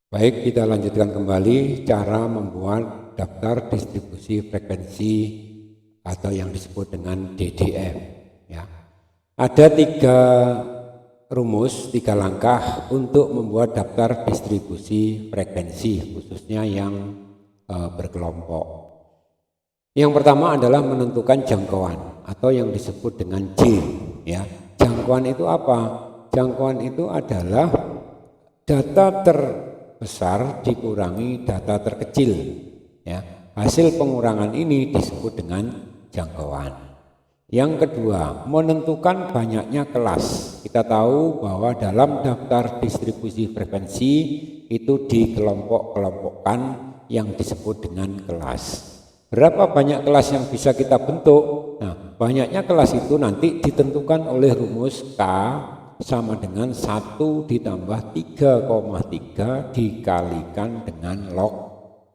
Baik, kita lanjutkan kembali cara membuat daftar distribusi frekuensi atau yang disebut dengan DDF. Ya. Ada tiga langkah untuk membuat daftar distribusi frekuensi, khususnya yang berkelompok. Yang pertama adalah menentukan jangkauan atau yang disebut dengan J. Ya. Jangkauan itu apa? Jangkauan itu adalah data terbesar dikurangi data terkecil. Ya. Hasil pengurangan ini disebut dengan jangkauan. Yang kedua, menentukan banyaknya kelas. Kita tahu bahwa dalam daftar distribusi frekuensi itu dikelompok-kelompokkan yang disebut dengan kelas. Berapa banyak kelas yang bisa kita bentuk? Nah, banyaknya kelas itu nanti ditentukan oleh rumus K sama dengan 1 ditambah 3,3 dikalikan dengan log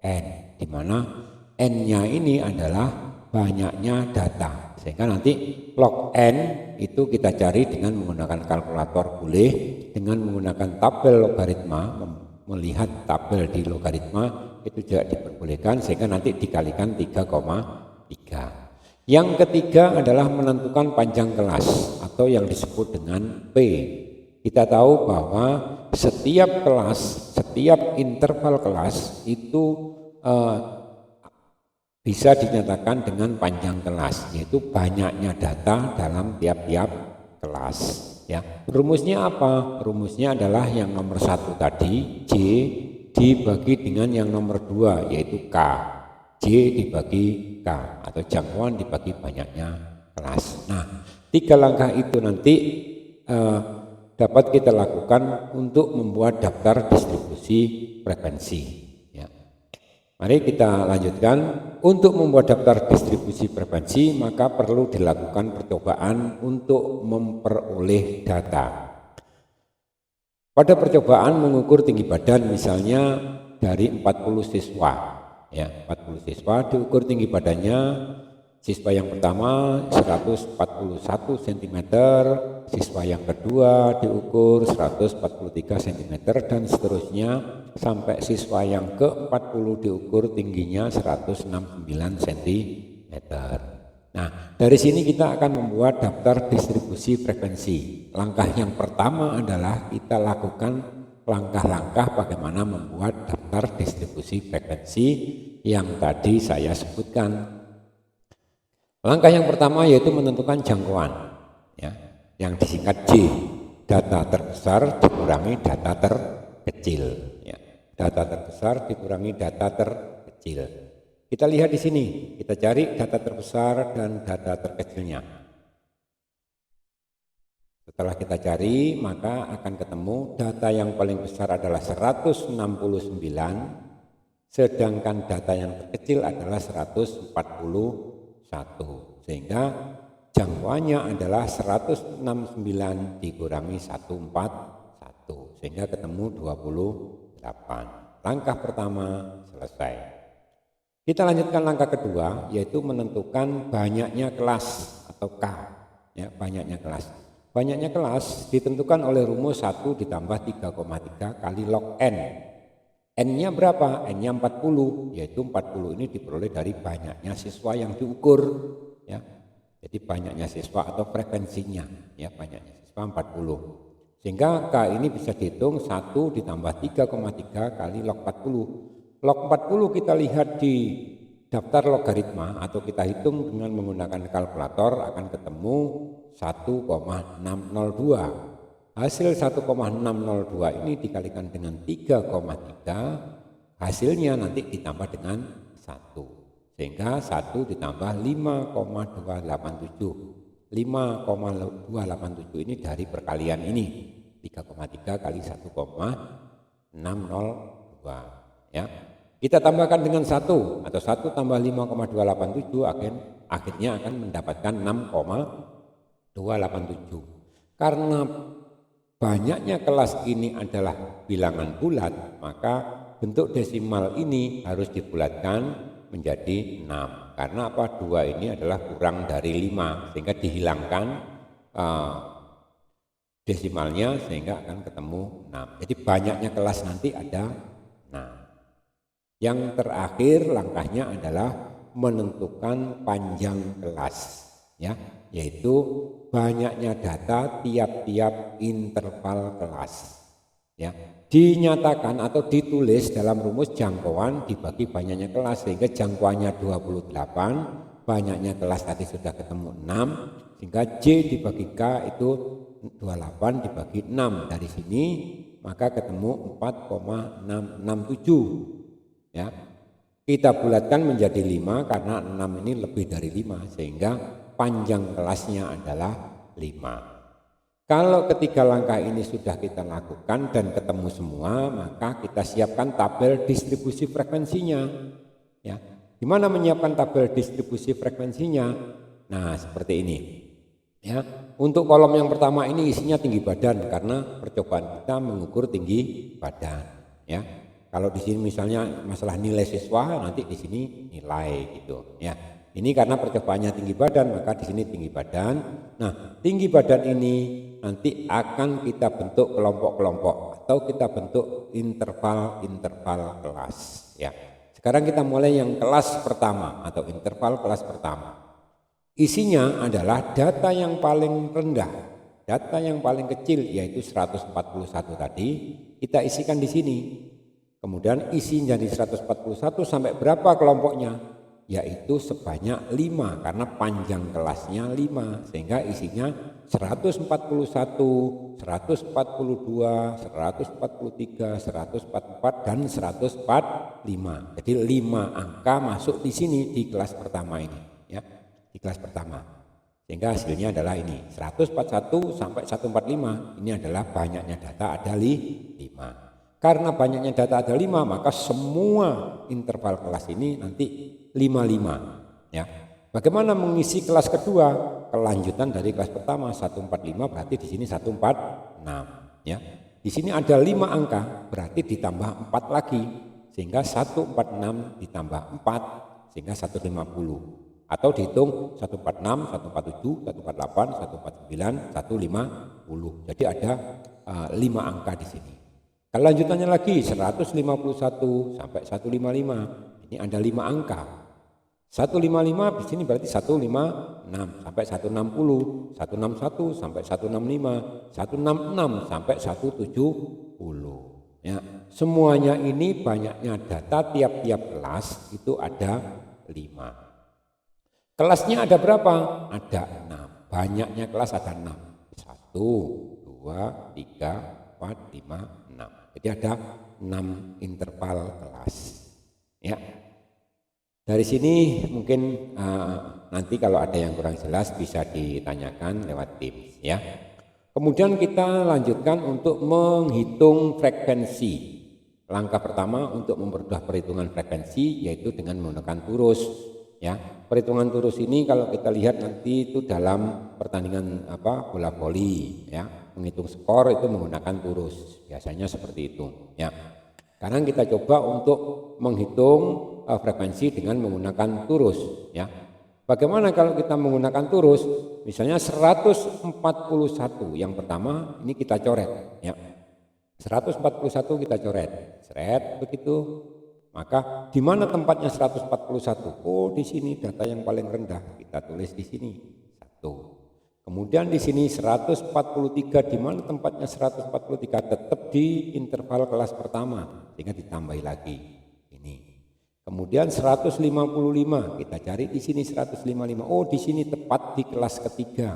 N, di mana N-nya ini adalah banyaknya data. Sehingga nanti log N itu kita cari dengan menggunakan kalkulator boleh, dengan menggunakan tabel logaritma, melihat tabel di logaritma itu juga diperbolehkan, sehingga nanti dikalikan 3,3. Yang ketiga adalah menentukan panjang kelas atau yang disebut dengan P. Kita tahu bahwa setiap kelas, setiap interval kelas itu bisa dinyatakan dengan panjang kelas, yaitu banyaknya data dalam tiap-tiap kelas. Ya, rumusnya apa? Rumusnya adalah yang nomor 1 tadi, J dibagi dengan yang nomor 2 yaitu K. J dibagi K atau jangkauan dibagi banyaknya kelas. Nah, 3 langkah itu nanti dapat kita lakukan untuk membuat daftar distribusi frekuensi. Mari kita lanjutkan. Untuk membuat daftar distribusi frekuensi maka perlu dilakukan percobaan untuk memperoleh data. Pada percobaan mengukur tinggi badan misalnya dari 40 siswa, ya, 40 siswa diukur tinggi badannya. Siswa yang pertama 141 cm, siswa yang kedua diukur 143 cm dan seterusnya sampai siswa yang ke-40 diukur tingginya 169 cm. Nah, dari sini kita akan membuat daftar distribusi frekuensi. Langkah yang pertama adalah kita lakukan langkah-langkah bagaimana membuat daftar distribusi frekuensi yang tadi saya sebutkan. Langkah yang pertama yaitu menentukan jangkauan, ya, yang disingkat J. Data terbesar dikurangi data terkecil. Ya. Data terbesar dikurangi data terkecil. Kita lihat di sini, kita cari data terbesar dan data terkecilnya. Setelah kita cari, maka akan ketemu data yang paling besar adalah 169, sedangkan data yang terkecil adalah 141, sehingga jangkauannya adalah 169 dikurangi 141, sehingga ketemu 28. Langkah pertama selesai. Kita lanjutkan langkah kedua, yaitu menentukan banyaknya kelas atau K, ya, banyaknya kelas. Banyaknya kelas ditentukan oleh rumus 1 ditambah 3,3 kali log N. N-nya berapa? N-nya 40, yaitu 40 ini diperoleh dari banyaknya siswa yang diukur, ya. Jadi banyaknya siswa atau frekuensinya, ya, banyaknya siswa 40. Sehingga K ini bisa dihitung 1 ditambah 3,3 kali log 40. Log 40 kita lihat di daftar logaritma atau kita hitung dengan menggunakan kalkulator akan ketemu 1,602. Hasil 1,602 ini dikalikan dengan 3,3, hasilnya nanti ditambah dengan 1. Sehingga 1 ditambah 5,287. 5,287 ini dari perkalian ini. 3,3 kali 1,602. Ya. Kita tambahkan dengan 1 atau 1 tambah 5,287 akhirnya akan mendapatkan 6,287. Karena banyaknya kelas ini adalah bilangan bulat, maka bentuk desimal ini harus dibulatkan menjadi 6. Karena apa? 2 ini adalah kurang dari 5, sehingga dihilangkan desimalnya sehingga akan ketemu 6. Jadi banyaknya kelas nanti ada Yang terakhir langkahnya adalah menentukan panjang kelas, ya, yaitu banyaknya data tiap-tiap interval kelas. Ya, dinyatakan atau ditulis dalam rumus jangkauan dibagi banyaknya kelas, sehingga jangkauannya 28, banyaknya kelas tadi sudah ketemu 6, sehingga J dibagi K itu 28 dibagi 6. Dari sini maka ketemu 4,667. Ya, kita bulatkan menjadi 5 karena 6 ini lebih dari 5, sehingga panjang kelasnya adalah 5. Kalau ketiga langkah ini sudah kita lakukan dan ketemu semua, maka kita siapkan tabel distribusi frekuensinya. Ya, gimana menyiapkan tabel distribusi frekuensinya? Nah, seperti ini. Ya, untuk kolom yang pertama ini isinya tinggi badan karena percobaan kita mengukur tinggi badan. Ya, kalau di sini misalnya masalah nilai siswa, nanti di sini nilai gitu. Ya, ini karena percobaannya tinggi badan, maka di sini tinggi badan. Nah, tinggi badan ini nanti akan kita bentuk kelompok-kelompok atau kita bentuk interval-interval kelas. Ya, sekarang kita mulai yang kelas pertama atau interval kelas pertama. Isinya adalah data yang paling rendah, data yang paling kecil yaitu 141 tadi kita isikan di sini. Kemudian isi jadi 141 sampai berapa kelompoknya? Yaitu sebanyak 5 karena panjang kelasnya 5, sehingga isinya 141, 142, 143, 144 dan 145. Jadi 5 angka masuk di sini di kelas pertama ini, ya, di kelas pertama. Sehingga hasilnya adalah ini 141 sampai 145. Ini adalah banyaknya data ada 5. Karena banyaknya data ada 5, maka semua interval kelas ini nanti 55. Ya. Bagaimana mengisi kelas kedua? Kelanjutan dari kelas pertama 145 berarti di sini 146. Ya. Di sini ada 5 angka berarti ditambah 4 lagi sehingga 146 ditambah 4 sehingga 150. Atau dihitung 146, 147, 148, 149, 150. Jadi ada 5 angka di sini. Kelanjutannya lagi 151 sampai 155. Ini ada 5 angka. 155 di sini berarti 156 sampai 160, 161 sampai 165, 166 sampai 170. Ya, semuanya ini banyaknya data tiap-tiap kelas itu ada 5. Kelasnya ada berapa? Ada 6. Banyaknya kelas ada 6. 1, 2, 3, 4, 5, 6. Jadi ada 6 interval kelas. Ya. Dari sini mungkin nanti kalau ada yang kurang jelas bisa ditanyakan lewat Teams, ya. Kemudian kita lanjutkan untuk menghitung frekuensi. Langkah pertama untuk mempermudah perhitungan frekuensi yaitu dengan menggunakan turus, ya. Perhitungan turus ini kalau kita lihat nanti itu dalam pertandingan bola voli, ya. Menghitung skor itu menggunakan turus. Biasanya seperti itu, ya. Sekarang kita coba untuk menghitung frekuensi dengan menggunakan turus, ya. Bagaimana kalau kita menggunakan turus? Misalnya 141 yang pertama ini kita coret, ya. 141 kita coret. Seret begitu. Maka di mana tempatnya 141? Oh, di sini data yang paling rendah. Kita tulis di sini 1. Kemudian di sini 143, di mana tempatnya 143? Tetap di interval kelas pertama, sehingga ditambahi lagi ini. Kemudian 155 kita cari di sini 155. Oh, di sini tepat di kelas ketiga.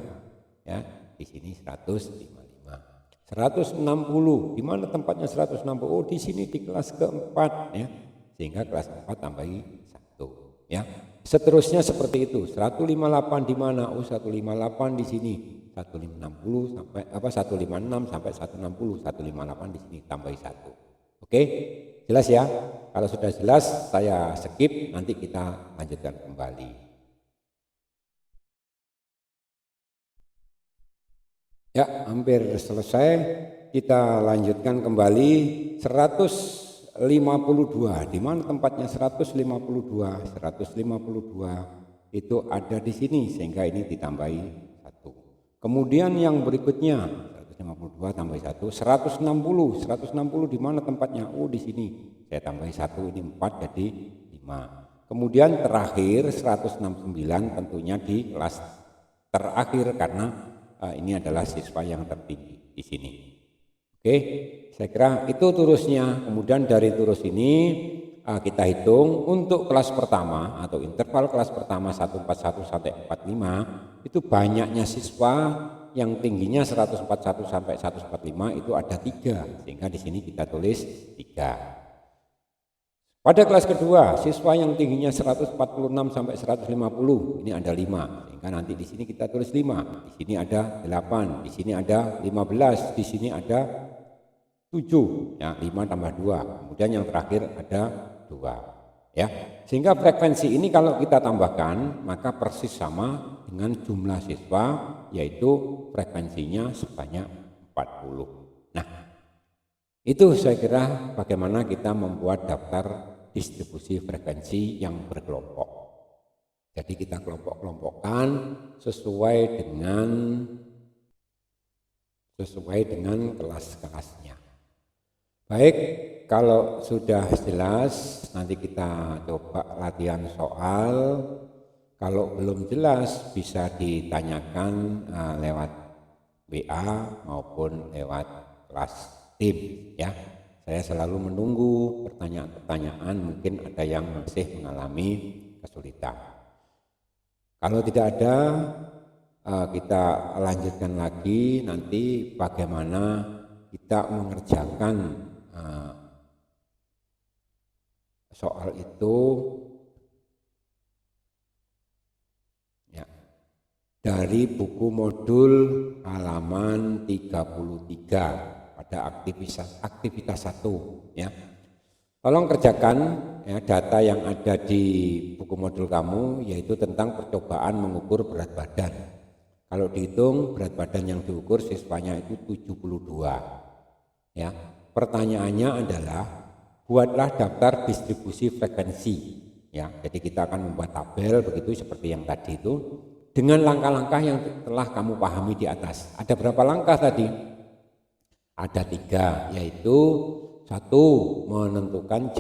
Ya, di sini 155. 160, di mana tempatnya 160? Oh, di sini di kelas keempat, ya. Sehingga kelas 4 tambahi 1, ya. Seterusnya seperti itu. 158 di mana? Oh, 158 di sini. 160 sampai 156 sampai 160, 158 di sini tambahi 1. Oke? Jelas ya? Kalau sudah jelas saya skip, nanti kita lanjutkan kembali. Ya, hampir selesai. Kita lanjutkan kembali 152. Di mana tempatnya 152? 152 itu ada di sini sehingga ini ditambahi 1. Kemudian yang berikutnya 152 tambah 1, 160. 160 di mana tempatnya? Oh, di sini. saya tambahi 1, ini 4 jadi 5. Kemudian terakhir 169 tentunya di kelas terakhir karena ini adalah siswa yang tertinggi di sini. Oke, saya kira itu turusnya. Kemudian dari turus ini kita hitung untuk kelas pertama atau interval kelas pertama 141 sampai 45 itu banyaknya siswa yang tingginya 141 sampai 145 itu ada 3, sehingga di sini kita tulis 3. Pada kelas kedua, siswa yang tingginya 146 sampai 150 ini ada 5, sehingga nanti di sini kita tulis 5. Di sini ada 8, di sini ada 15, di sini ada 7. Ya, 5 tambah 2. Kemudian yang terakhir ada 2. Ya, sehingga frekuensi ini kalau kita tambahkan maka persis sama dengan jumlah siswa, yaitu frekuensinya sebanyak 40. Nah, itu saya kira bagaimana kita membuat daftar distribusi frekuensi yang berkelompok. Jadi kita kelompok-kelompokkan sesuai dengan kelas-kelasnya. Baik, kalau sudah jelas nanti kita coba latihan soal. Kalau belum jelas bisa ditanyakan lewat WA maupun lewat kelas tim ya. Saya selalu menunggu pertanyaan-pertanyaan, mungkin ada yang masih mengalami kesulitan. Kalau tidak ada, kita lanjutkan lagi nanti bagaimana kita mengerjakan soal itu ya, dari buku modul halaman 33 pada aktivitas 1 ya. Tolong kerjakan ya, data yang ada di buku modul kamu, yaitu tentang percobaan mengukur berat badan. Kalau dihitung berat badan yang diukur siswanya itu 72 ya. Pertanyaannya adalah buatlah daftar distribusi frekuensi ya. Jadi kita akan membuat tabel begitu seperti yang tadi itu dengan langkah-langkah yang telah kamu pahami di atas. Ada berapa langkah tadi? Ada 3, yaitu 1 menentukan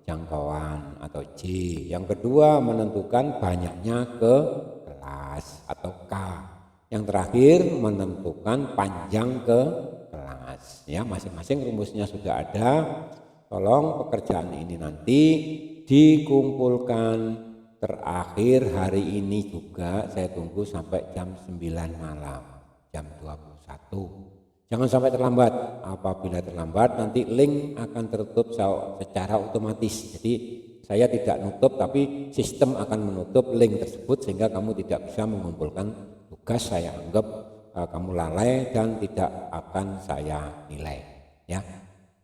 jangkauan atau J. Yang kedua menentukan banyaknya ke kelas atau K. Yang terakhir menentukan panjang ke kelas. Ya, masing-masing rumusnya sudah ada. Tolong pekerjaan ini nanti dikumpulkan terakhir hari ini juga. Saya tunggu sampai jam 9 malam, jam 21. Jangan sampai terlambat. Apabila terlambat nanti link akan tertutup secara otomatis. Jadi saya tidak nutup, tapi sistem akan menutup link tersebut sehingga kamu tidak bisa mengumpulkan tugas. Saya anggap kamu lalai dan tidak akan saya nilai ya.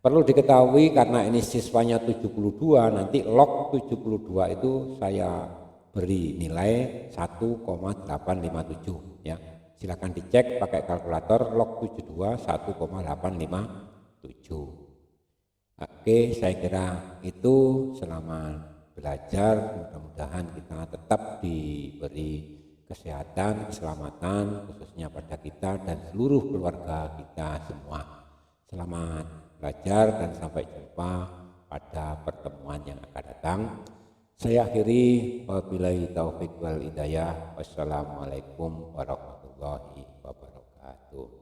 Perlu diketahui karena ini siswanya 72, nanti log 72 itu saya beri nilai 1,857 ya. Silakan dicek pakai kalkulator, log 72 1,857. Oke, saya kira itu. Selamat belajar, mudah-mudahan kita tetap diberi kesehatan, keselamatan khususnya pada kita dan seluruh keluarga kita semua. Selamat belajar dan sampai jumpa pada pertemuan yang akan datang. Saya akhiri, wabillahi taufiq wal hidayah. Wassalamualaikum warahmatullahi wabarakatuh.